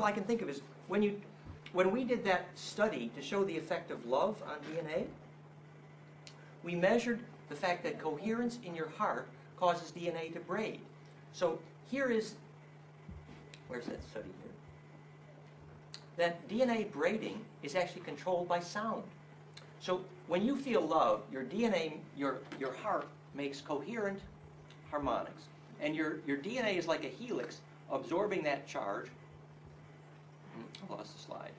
example I can think of is when we did that study to show the effect of love on DNA, we measured the fact that coherence in your heart causes DNA to braid. So here is, where's that study here? That DNA braiding is actually controlled by sound. So when you feel love, your DNA, your heart makes coherent harmonics. And your DNA is like a helix absorbing that charge. I lost the slide.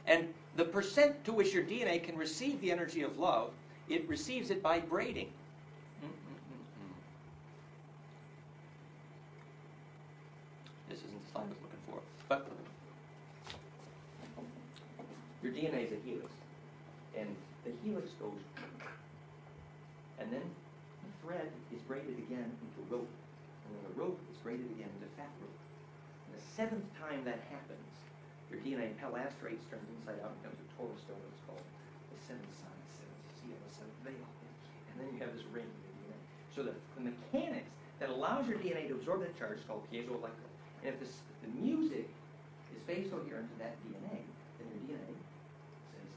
And the percent to which your DNA can receive the energy of love, it receives it by braiding. This isn't the slide I was looking for. But your DNA is a helix. And the helix goes, and then the thread is braided again into rope. And then the rope is braided again into fat rope. And the seventh time that happens, your DNA palastrates, turns inside out, and becomes a Torah stone. It's called the seventh sign, seventh seal, the seventh veil. And then you have this ring in your DNA. So the mechanics that allows your DNA to absorb that charge is called piezoelectric. And if the music is phase coherent to that DNA, then your DNA says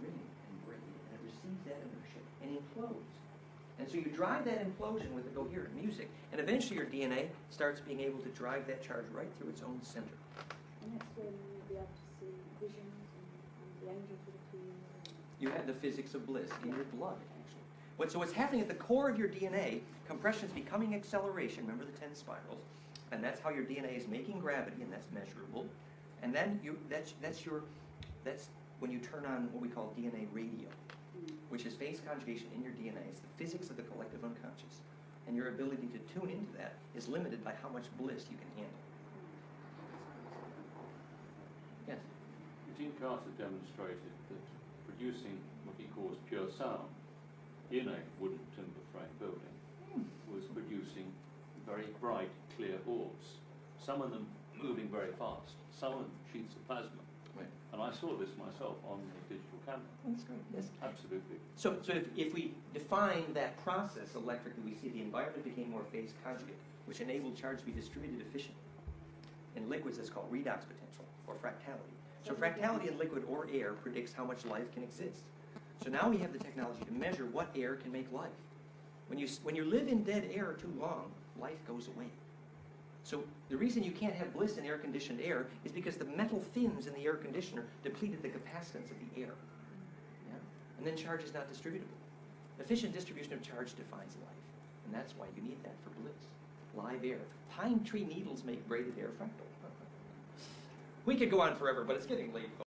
ring and braid, and it receives that inertia and implodes. And so you drive that implosion with the coherent music, and eventually your DNA starts being able to drive that charge right through its own center. And that's when you'll be able to see visions and the angels will appear. You have the physics of bliss in your blood, actually. So what's happening at the core of your DNA, compression is becoming acceleration. Remember the 10 spirals? And that's how your DNA is making gravity, and that's measurable. And then that's when you turn on what we call DNA radio, which is phase conjugation in your DNA. It's the physics of the collective unconscious. And your ability to tune into that is limited by how much bliss you can handle. Yes? Gene Carter demonstrated that producing what he calls pure sound in a wooden timber frame building was producing very bright, clear orbs. Some of them moving very fast, some of them sheets of plasma. Right. And I saw this myself on the digital camera. That's great, yes. Absolutely. So if we define that process electrically, we see the environment became more phase conjugate, which enabled charge to be distributed efficiently. In liquids, it's called redox potential, or fractality. So fractality in liquid or air predicts how much life can exist. So now we have the technology to measure what air can make life. When you live in dead air too long, life goes away. So the reason you can't have bliss in air-conditioned air is because the metal fins in the air conditioner depleted the capacitance of the air. Yeah? And then charge is not distributable. Efficient distribution of charge defines life. And that's why you need that for bliss. Live air. Pine tree needles make braided air fractal. We could go on forever, but it's getting late.